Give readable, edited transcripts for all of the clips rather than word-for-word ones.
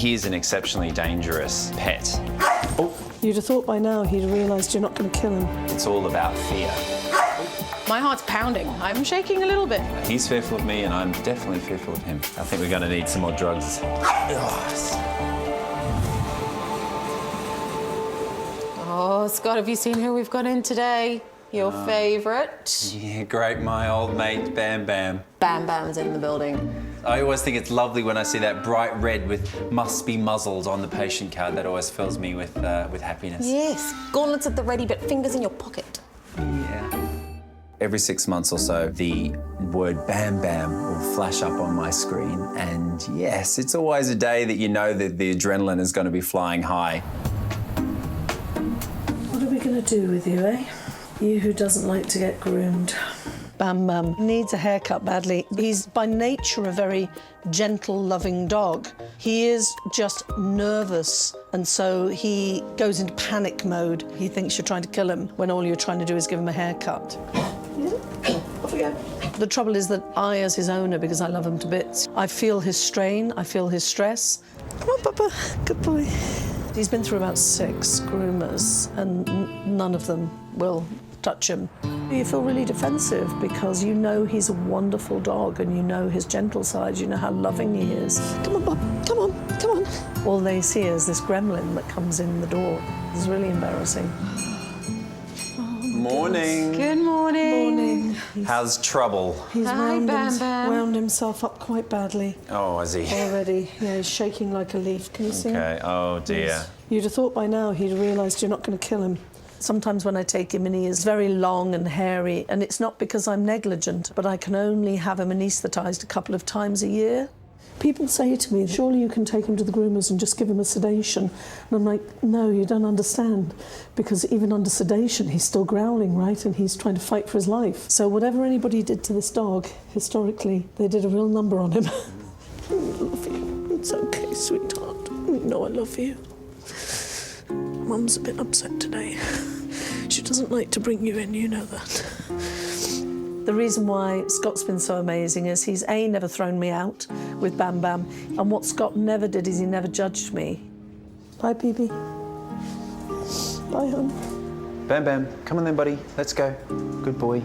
He is an exceptionally dangerous pet. Oh. You'd have thought by now he'd realised you're not going to kill him. It's all about fear. My heart's pounding. I'm shaking a little bit. He's fearful of me and I'm definitely fearful of him. I think we're going to need some more drugs. Oh, Scott, have you seen who we've got in today? Your favourite? Yeah, great, my old mate, Bam Bam. Bam Bam's in the building. I always think it's lovely when I see that bright red with "must be muzzled" on the patient card. That always fills me with happiness. Yes, gauntlets at the ready, but fingers in your pocket. Yeah. Every 6 months or so, the word Bam Bam will flash up on my screen. And yes, it's always a day that you know that the adrenaline is going to be flying high. What are we going to do with you, eh? You who doesn't like to get groomed. Bam Bam needs a haircut badly. He's by nature a very gentle, loving dog. He is just nervous, and so he goes into panic mode. He thinks you're trying to kill him when all you're trying to do is give him a haircut. Off again. The trouble is that I, as his owner, because I love him to bits, I feel his strain, I feel his stress. Come on, Papa. Good boy. He's been through about 6 groomers, and none of them will touch him. You feel really defensive because you know he's a wonderful dog and you know his gentle side, you know how loving he is. Come on, Bob, come on, come on. All they see is this gremlin that comes in the door. It's really embarrassing. Morning. Good morning. Morning. How's trouble? He's Hi, Bam Bam. wound himself up quite badly Oh, is he? already. Yeah, he's shaking like a leaf. Can you see him? Okay, oh dear. Yes. You'd have thought by now he'd realised you're not going to kill him. Sometimes when I take him in, he is very long and hairy, and it's not because I'm negligent, but I can only have him anaesthetised a couple of times a year. People say to me, surely you can take him to the groomers and just give him a sedation. And I'm like, no, you don't understand. Because even under sedation, he's still growling, right? And he's trying to fight for his life. So whatever anybody did to this dog, historically, they did a real number on him. I love you. It's okay, sweetheart. You know I love you. Mum's a bit upset today. She doesn't like to bring you in, you know that. The reason why Scott's been so amazing is he's A, never thrown me out with Bam Bam, and what Scott never did is he never judged me. Bye, baby. Bye, hon. Bam Bam, come on then, buddy. Let's go. Good boy.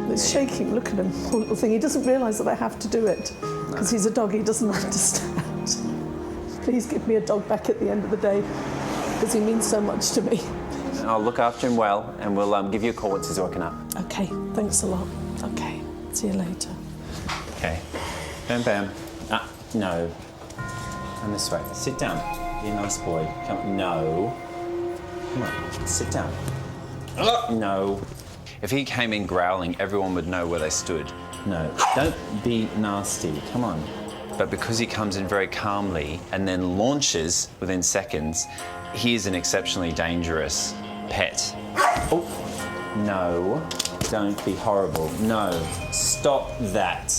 It's shaking, look at him, poor little thing. He doesn't realise that I have to do it, because he's a dog, he doesn't understand. Please give me a dog back at the end of the day, because he means so much to me. I'll look after him well, and we'll give you a call once he's woken up. Okay, thanks a lot. Okay, see you later. Okay. Bam Bam. Ah, no. Come this way. Sit down. Be a nice boy. Come. No. Come on. Sit down. No. If he came in growling, everyone would know where they stood. No. Don't be nasty. Come on. But because he comes in very calmly and then launches within seconds, he is an exceptionally dangerous pet. Oh, no. Don't be horrible. No. Stop that.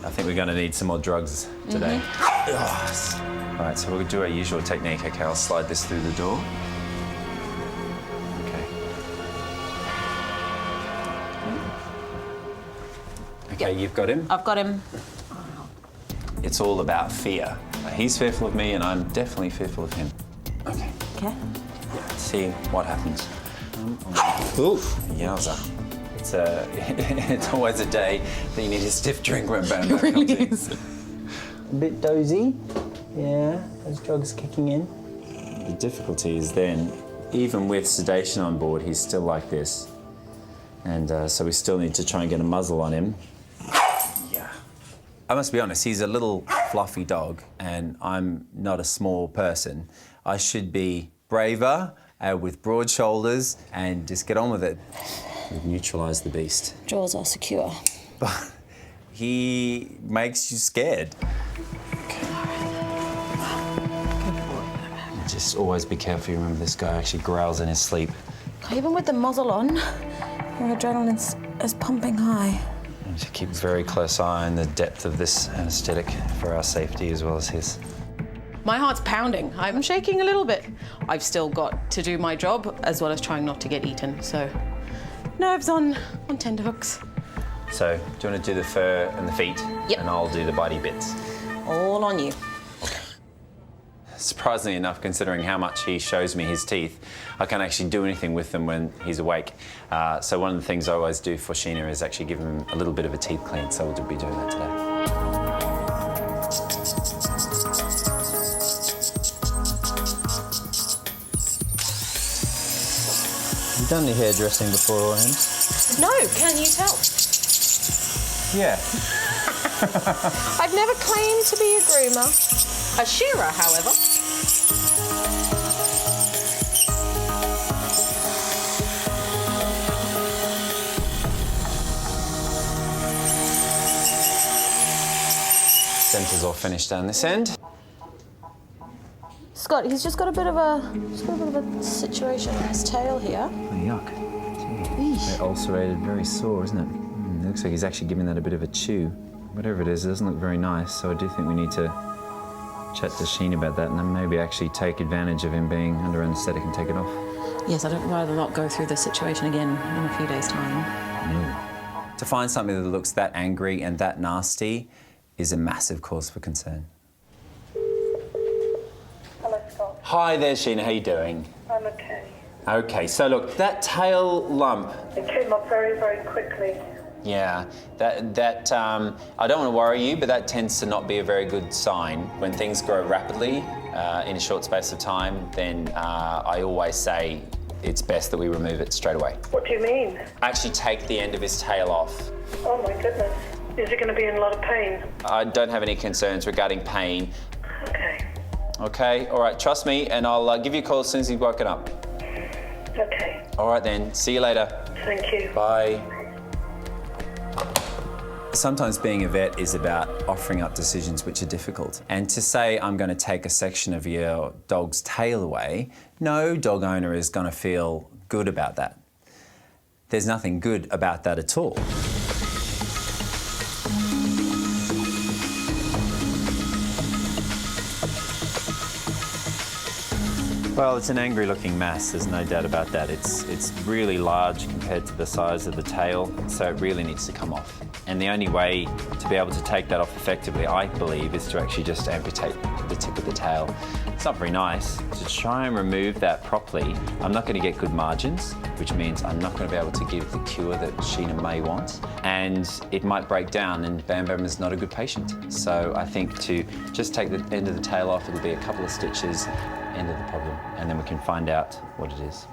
I think we're going to need some more drugs today. All right, so we'll do our usual technique. Okay, I'll slide this through the door. Okay. Okay, you've got him? I've got him. It's all about fear. He's fearful of me and I'm definitely fearful of him. Okay. Okay. See what happens. Oof. Yowza. It's always a day that you need a stiff drink when Bam Bam comes in. is. A bit dozy. Yeah, those drugs kicking in. The difficulty is then, even with sedation on board, he's still like this. And so we still need to try and get a muzzle on him. Yeah. I must be honest, he's a little fluffy dog and I'm not a small person. I should be braver, with broad shoulders, and just get on with it. We've neutralised the beast. Jaws are secure. But he makes you scared. Just always be careful. You remember this guy actually growls in his sleep. Even with the muzzle on, your adrenaline is pumping high. And to keep a very close eye on the depth of this anaesthetic for our safety as well as his. My heart's pounding. I'm shaking a little bit. I've still got to do my job as well as trying not to get eaten, so nerves on tenterhooks. So, do you want to do the fur and the feet? Yep. And I'll do the body bits. All on you. surprisingly enough, considering how much he shows me his teeth, I can't actually do anything with them when he's awake. So one of the things I always do for Sheena is actually give him a little bit of a teeth clean, so we'll be doing that today. You've done your hairdressing beforehand? No, can you tell? Yeah. I've never claimed to be a groomer. A shearer, however. Centre's all finished down this end. Scott, he's just got a bit of a situation in his tail here. Oh, yuck. Very ulcerated, very sore, isn't it? It looks like he's actually giving that a bit of a chew. Whatever it is, it doesn't look very nice, so I do think we need to chat to Sheen about that and then maybe actually take advantage of him being under anaesthetic and take it off. Yes, I'd rather not go through this situation again in a few days' time. No. To find something that looks that angry and that nasty is a massive cause for concern. Hello, Scott. Hi there, Sheena, how you doing? I'm okay. Okay, so look, that tail lump. It came up very, very quickly. Yeah, I don't want to worry you, but that tends to not be a very good sign. When things grow rapidly in a short space of time, then I always say it's best that we remove it straight away. What do you mean? Actually take the end of his tail off. Oh my goodness. Is he going to be in a lot of pain? I don't have any concerns regarding pain. Okay. Okay, all right, trust me, and I'll give you a call as soon as he's woken up. Okay. All right then, see you later. Thank you. Bye. Sometimes being a vet is about offering up decisions which are difficult. And to say, I'm going to take a section of your dog's tail away, no dog owner is going to feel good about that. There's nothing good about that at all. Well, it's an angry-looking mass, there's no doubt about that. It's really large compared to the size of the tail, so it really needs to come off. And the only way to be able to take that off effectively, I believe, is to actually just amputate the tip of the tail. It's not very nice. To try and remove that properly, I'm not going to get good margins, which means I'm not going to be able to give the cure that Sheena may want, and it might break down, and Bam Bam is not a good patient. So I think to just take the end of the tail off, it'll be a couple of stitches, end of the problem, and then we can find out what it is.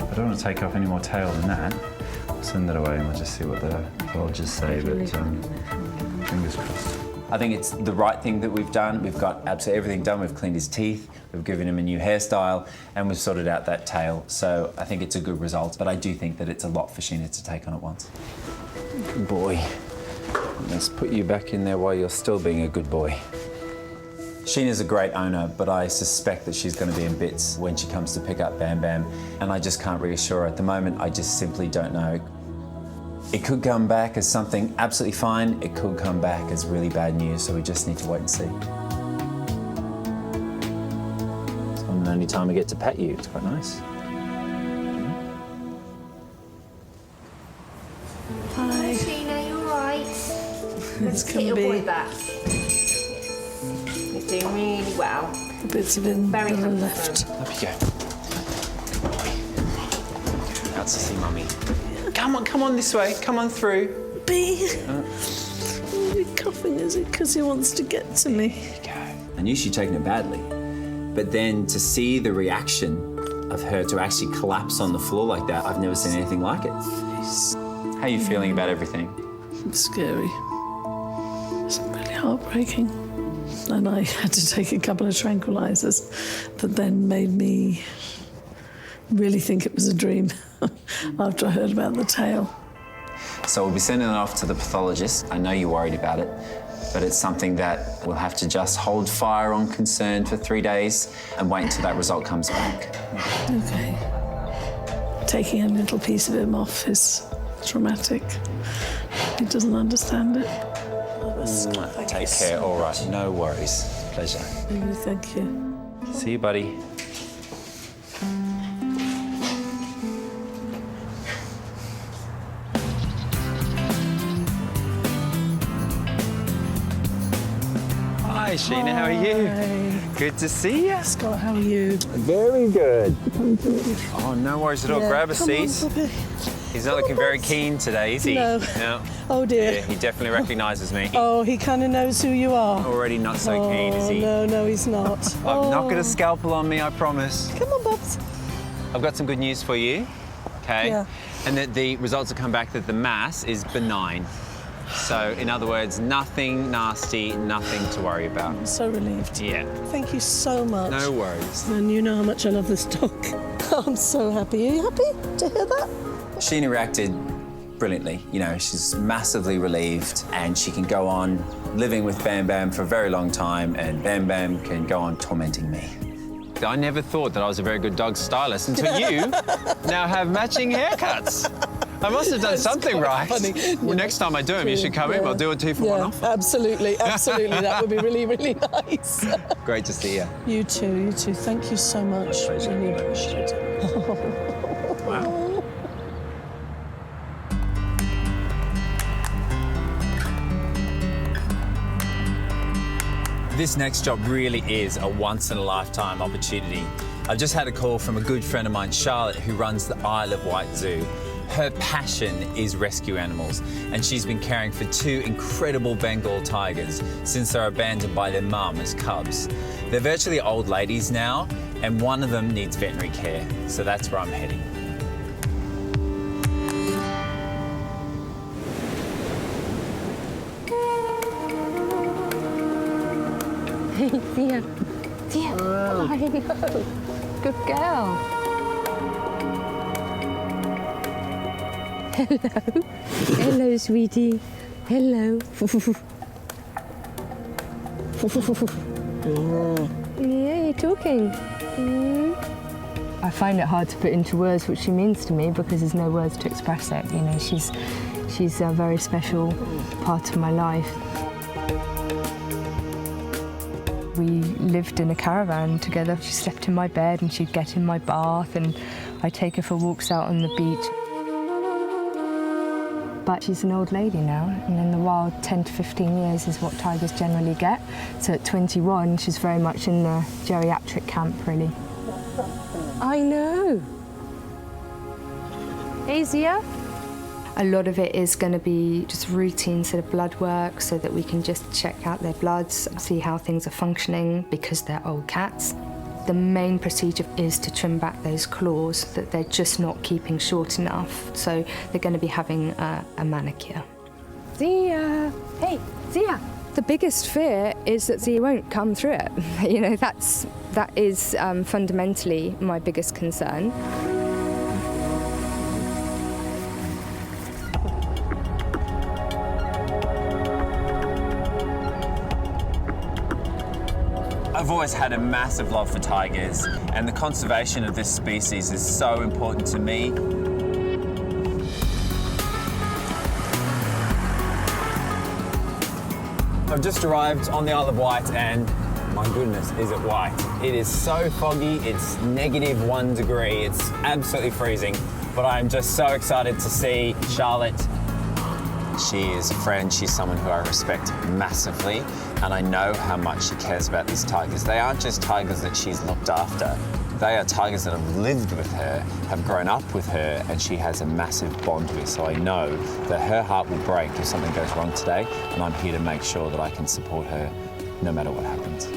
I don't want to take off any more tail than that. I'll send that away and we'll just see what the pathologists say, but fingers crossed. I think it's the right thing that we've done. We've got absolutely everything done. We've cleaned his teeth, we've given him a new hairstyle, and we've sorted out that tail. So I think it's a good result, but I do think that it's a lot for Sheena to take on at once. Good boy. Let's put you back in there while you're still being a good boy. Sheena's a great owner, but I suspect that she's going to be in bits when she comes to pick up Bam Bam, and I just can't reassure her. At the moment, I just simply don't know. It could come back as something absolutely fine. It could come back as really bad news, so we just need to wait and see. It's the only time I get to pet you. It's quite nice. Hi. Sheena, you alright? This Get can your boy be back. He's doing really well. a bit of in Very on the happy left. Up you go. Good boy. Out to see Mummy. Come on this way. Come on through. B. Oh, you're coughing, is it? Because he wants to get to me. There you go. I knew she'd taken it badly, but then to see the reaction of her to actually collapse on the floor like that, I've never seen anything like it. How are you feeling about everything? It's scary. It's really heartbreaking. And I had to take a couple of tranquilizers that then made me really think it was a dream after I heard about the tail. So we'll be sending it off to the pathologist. I know you're worried about it, but it's something that we'll have to just hold fire on concern for 3 days and wait until that result comes back. Okay. Taking a little piece of him off is traumatic. He doesn't understand it. Take care. All right. No worries. Pleasure. Thank you. See you, buddy. Hi, Sheena. How are you? Hi. Good to see you. Scott, how are you? Very good. Oh, no worries at all. Yeah, Grab a come on, seat. puppy. He's not looking very keen today, is he? No. No. Oh dear. Yeah, he definitely recognises me. Oh, he kind of knows who you are. Already not so keen, is he? No, he's not. I've not got a scalpel on me, I promise. Come on, Bubs. I've got some good news for you, okay? Yeah. And that the results have come back that the mass is benign. So, in other words, nothing nasty, nothing to worry about. I'm so relieved. Yeah. Thank you so much. No worries. And you know how much I love this dog. I'm so happy. Are you happy to hear that? Sheena reacted brilliantly. You know, she's massively relieved and she can go on living with Bam Bam for a very long time and Bam Bam can go on tormenting me. I never thought that I was a very good dog stylist until you now have matching haircuts. I must have done something right. Funny. Well, next time I do them, you should come in. We'll do a 2-for-1 offer. Absolutely, absolutely. That would be really, really nice. Great to see you. You too. Thank you so much. Pleasure. Really appreciate it. Wow. This next job really is a once-in-a-lifetime opportunity. I've just had a call from a good friend of mine, Charlotte, who runs the Isle of Wight Zoo. Her passion is rescue animals, and she's been caring for 2 incredible Bengal tigers since they were abandoned by their mum as cubs. They're virtually old ladies now, and one of them needs veterinary care, so that's where I'm heading. Zia. Oh, hello. Good girl. Hello. Hello, sweetie. Hello. Yeah, you're talking. I find it hard to put into words what she means to me because there's no words to express it. You know, she's a very special part of my life. We lived in a caravan together. She slept in my bed and she'd get in my bath and I'd take her for walks out on the beach. But she's an old lady now, and in the wild, 10 to 15 years is what tigers generally get. So at 21, she's very much in the geriatric camp, really. I know. Hey, Zia. A lot of it is going to be just routine sort of blood work so that we can just check out their bloods, see how things are functioning because they're old cats. The main procedure is to trim back those claws that they're just not keeping short enough. So they're going to be having a manicure. Zia! Hey, Zia! The biggest fear is that Zia won't come through it. You know, that is fundamentally my biggest concern. I've always had a massive love for tigers, and the conservation of this species is so important to me. I've just arrived on the Isle of Wight, and my goodness, is it white. It is so foggy, it's -1 degree, it's absolutely freezing, but I'm just so excited to see Charlotte. She is a friend, she's someone who I respect massively, and I know how much she cares about these tigers. They aren't just tigers that she's looked after. They are tigers that have lived with her, have grown up with her, and she has a massive bond with. So I know that her heart will break if something goes wrong today, and I'm here to make sure that I can support her no matter what happens.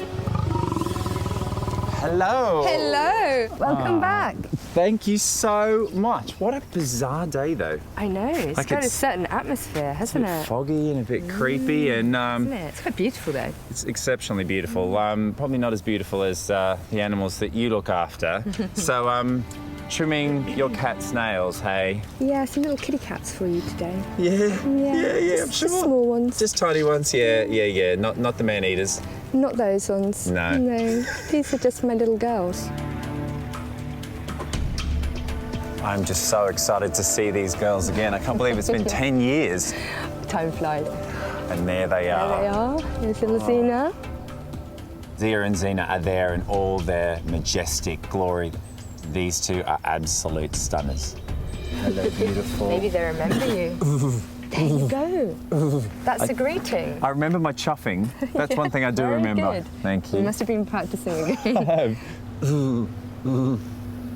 Hello. Hello. Welcome back. Thank you so much. What a bizarre day, though. I know. It's Like got a it's- certain atmosphere, hasn't it? Foggy and a bit creepy, and Isn't it? It's quite beautiful, though. it's exceptionally beautiful. Probably not as beautiful as the animals that you look after. So, trimming your cat's nails, hey? Yeah, some little kitty cats for you today. Yeah, I'm Just sure. small ones. Just tiny ones, yeah. Not the man-eaters. Not those ones. No. No. These are just my little girls. I'm just so excited to see these girls again. I can't believe it's been 10 years. Time flies. And there they are. There they are. Here's little Zena. Zia and Zena are there in all their majestic glory. These two are absolute stunners. Hello, beautiful. Maybe they remember you. There you go. That's a greeting. I remember my chuffing. That's one thing I do Very remember. good. Thank you. You must have been practicing again. I have.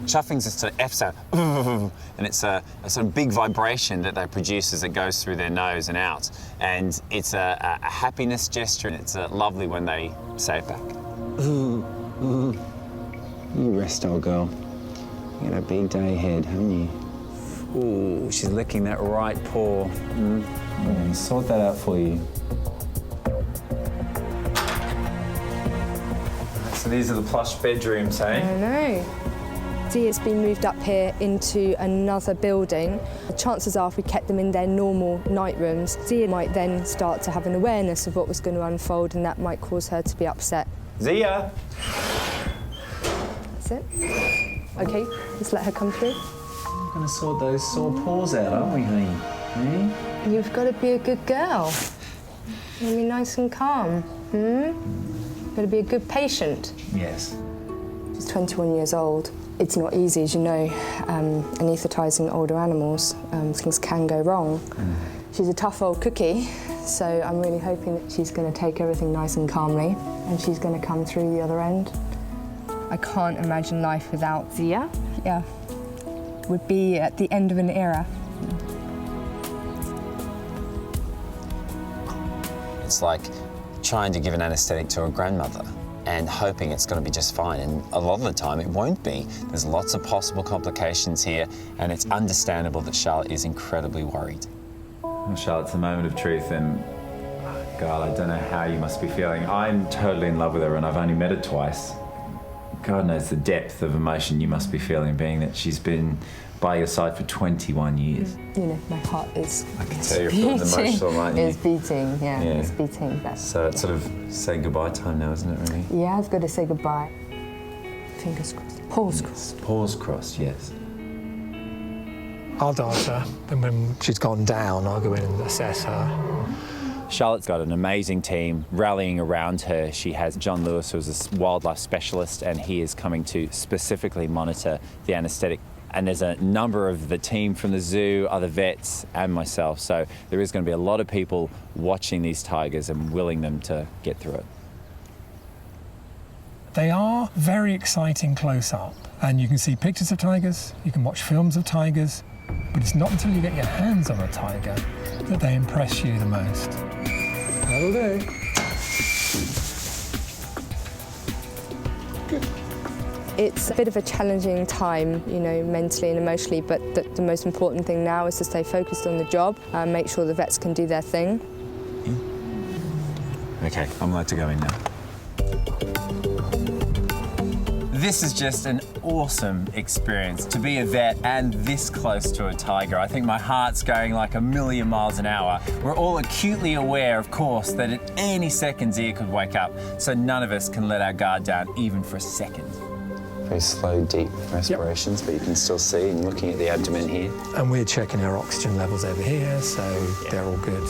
Chuffing's just an F sound, and it's a sort of big vibration that they produce as it goes through their nose and out. And it's a happiness gesture, and it's lovely when they say it back. You rest, old girl. You got a big day ahead, haven't you? Ooh, she's licking that right paw. I'm going to sort that out for you. So these are the plush bedrooms, eh? I know. Zia's been moved up here into another building. The chances are if we kept them in their normal night rooms, Zia might then start to have an awareness of what was going to unfold, and that might cause her to be upset. Zia! That's it. OK, just let her come through. We're going to sort those sore paws out, aren't we, honey? Eh? You've got to be a good girl. Be nice and calm. Got to be a good patient. Yes. She's 21 years old. It's not easy, as you know, anaesthetising older animals. Things can go wrong. She's a tough old cookie, so I'm really hoping that she's going to take everything nice and calmly, and she's going to come through the other end. I can't imagine life without Zia. Yeah, would be at the end of an era. It's like trying to give an anaesthetic to a grandmother and hoping it's going to be just fine. And a lot of the time it won't be. There's lots of possible complications here, and it's understandable that Charlotte is incredibly worried. Well, Charlotte, it's a moment of truth, and God, I don't know how you must be feeling. I'm totally in love with her, and I've only met her twice. God knows the depth of emotion you must be feeling, being that she's been by your side for 21 years. You know, my heart is... I can tell you're feeling emotional, aren't you? It's beating, yeah. It's beating. So it's sort of say goodbye time now, isn't it, really? Yeah, I've got to say goodbye. Fingers crossed. Paws crossed. Paws crossed, yes. I'll dance her, and when she's gone down, I'll go in and assess her. Charlotte's got an amazing team rallying around her. She has John Lewis, who's a wildlife specialist, and he is coming to specifically monitor the anaesthetic. And there's a number of the team from the zoo, other vets, and myself. So there is going to be a lot of people watching these tigers and willing them to get through it. They are very exciting close-up, and you can see pictures of tigers, you can watch films of tigers, but it's not until you get your hands on a tiger that they impress you the most. That'll do. Good. It's a bit of a challenging time, you know, mentally and emotionally, but the most important thing now is to stay focused on the job and make sure the vets can do their thing. Okay, I'm allowed to go in now. This is just an awesome experience to be a vet and this close to a tiger. I think my heart's going like a million miles an hour. We're all acutely aware, of course, that at any second Zia could wake up, so none of us can let our guard down even for a second. Very slow, deep respirations, but you can still see, and looking at the abdomen here. And we're checking her oxygen levels over here, so they're all good.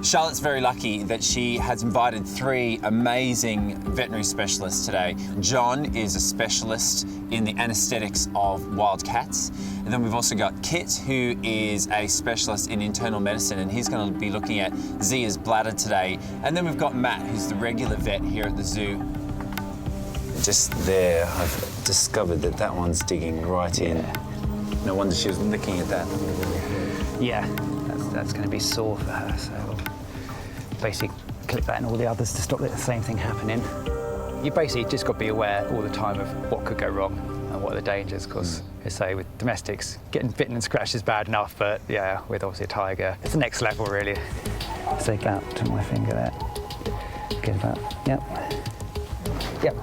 Charlotte's very lucky that she has invited 3 amazing veterinary specialists today. John is a specialist in the anaesthetics of wild cats. And then we've also got Kit, who is a specialist in internal medicine, and he's going to be looking at Zia's bladder today. And then we've got Matt, who's the regular vet here at the zoo. Just there, I've discovered that that one's digging right in. No wonder she was looking at that. Yeah, that's going to be sore for her, so basically clip that in all the others to stop the same thing happening. You basically just got to be aware all the time of what could go wrong and what are the dangers, because say with domestics, getting bitten and scratched is bad enough, but yeah, with obviously a tiger, it's the next level really. Take that to my finger there. Get that, yep. Yep.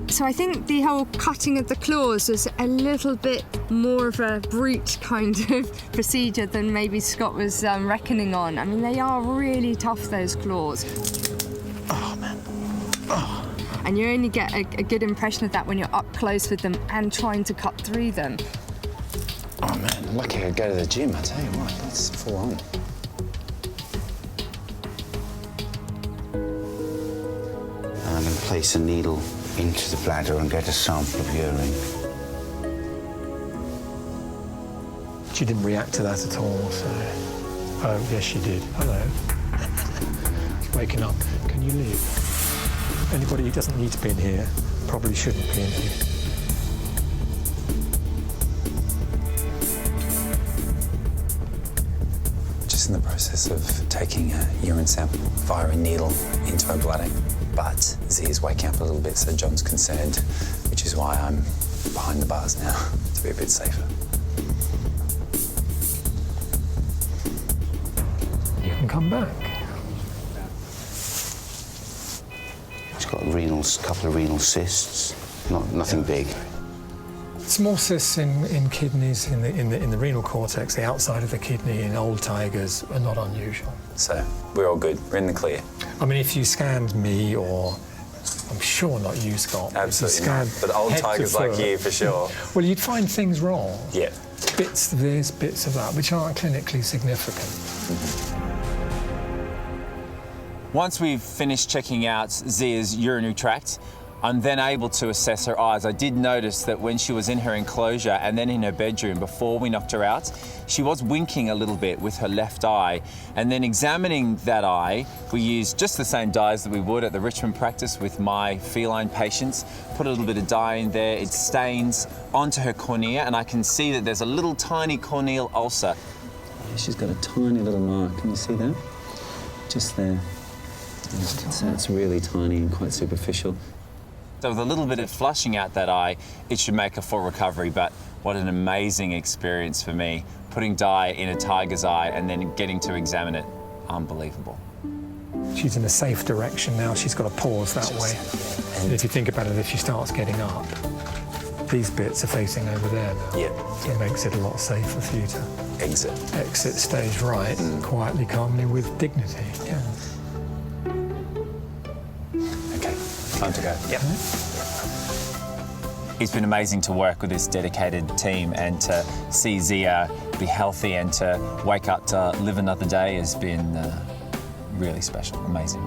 So I think the whole cutting of the claws was a little bit more of a brute kind of procedure than maybe Scott was reckoning on. I mean, they are really tough, those claws. Oh, man. Oh. And you only get a good impression of that when you're up close with them and trying to cut through them. Oh, man. I'm lucky I could go to the gym, I tell you what, that's full on. And I'm going to place a needle into the bladder and get a sample of urine. She didn't react to that at all, so... Oh, yes, she did. Hello. She's waking up. Can you leave? Anybody who doesn't need to be in here probably shouldn't be in here. Just in the process of taking a urine sample via a needle into her bladder. But Z is waking up a little bit, so John's concerned, which is why I'm behind the bars now, to be a bit safer. You can come back. She's got a couple of renal cysts, nothing big. Small cysts in kidneys, in the renal cortex, the outside of the kidney in old tigers are not unusual. So we're all good, we're in the clear. I mean, if you scanned me or, I'm sure not you, Scott. Absolutely not, but old tigers like you, for sure. Well, you'd find things wrong. Yeah. Bits of this, bits of that, which aren't clinically significant. Once we've finished checking out Zia's urinary tract, I'm then able to assess her eyes. I did notice that when she was in her enclosure and then in her bedroom before we knocked her out, she was winking a little bit with her left eye. And then examining that eye, we used just the same dyes that we would at the Richmond Practice with my feline patients. Put a little bit of dye in there, it stains onto her cornea, and I can see that there's a little tiny corneal ulcer. She's got a tiny little mark, can you see that? Just there. So it's really tiny and quite superficial. So with a little bit of flushing out that eye, it should make a full recovery, but what an amazing experience for me. Putting dye in a tiger's eye and then getting to examine it, unbelievable. She's in a safe direction now, she's got to pause that way. And if you think about it, if she starts getting up, these bits are facing over there now. Yeah. So it makes it a lot safer for you to exit stage right, quietly, calmly, with dignity. Yeah. Okay, time to go. Yep. It's been amazing to work with this dedicated team, and to see Zia be healthy and to wake up to live another day has been really special, amazing.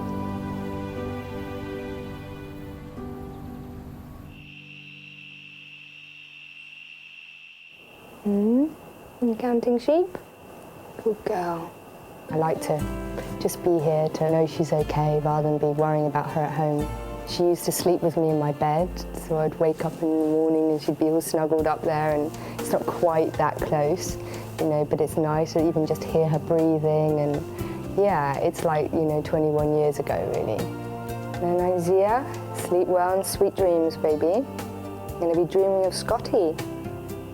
You counting sheep? Good girl. I like to just be here to know she's okay rather than be worrying about her at home. She used to sleep with me in my bed, so I'd wake up in the morning and she'd be all snuggled up there, and it's not quite that close, you know, but it's nice to even just hear her breathing, and yeah, it's like, you know, 21 years ago, really. And then Zia, sleep well and sweet dreams, baby. I'm gonna be dreaming of Scotty,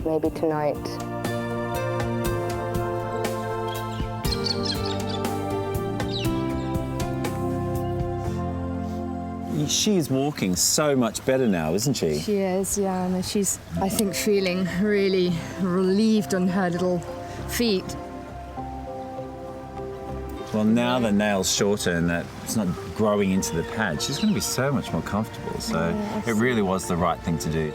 maybe tonight. She's walking so much better now, isn't she? She is, yeah. And she's, I think, feeling really relieved on her little feet. Well, now the nail's shorter and that it's not growing into the pad, she's going to be so much more comfortable. So it really was the right thing to do.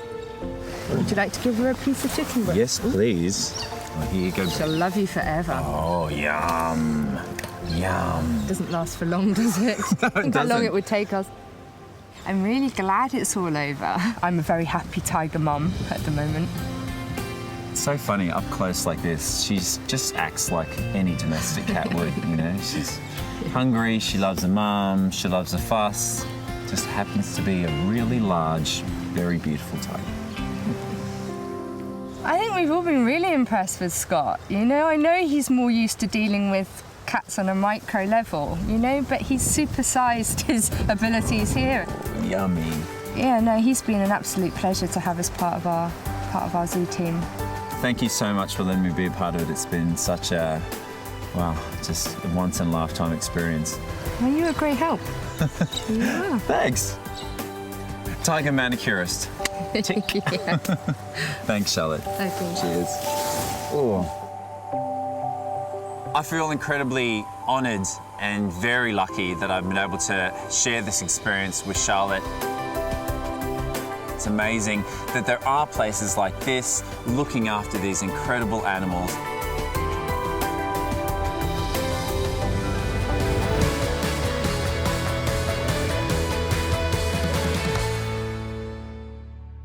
Would you like to give her a piece of chicken breast? Yes, please. Well, here you go. She'll love you forever. Oh, yum. Yum. Doesn't last for long, does it? No, Think how long it would take us. I'm really glad it's all over. I'm a very happy tiger mum at the moment. It's so funny, up close like this, she's just acts like any domestic cat would, you know? She's hungry, she loves her mum, she loves a fuss. Just happens to be a really large, very beautiful tiger. I think we've all been really impressed with Scott. You know, I know he's more used to dealing with cats on a micro level, you know, but he's supersized his abilities here. Yummy. Yeah, no, he's been an absolute pleasure to have as part of our zoo team. Thank you so much for letting me be a part of it. It's been such a, wow, just a once-in-a-lifetime experience. Well, you're a great help. Yeah. Thanks. Tiger manicurist. Yeah. Thanks, Charlotte. Okay. Cheers. Oh. I feel incredibly honoured and very lucky that I've been able to share this experience with Charlotte. it's amazing that there are places like this looking after these incredible animals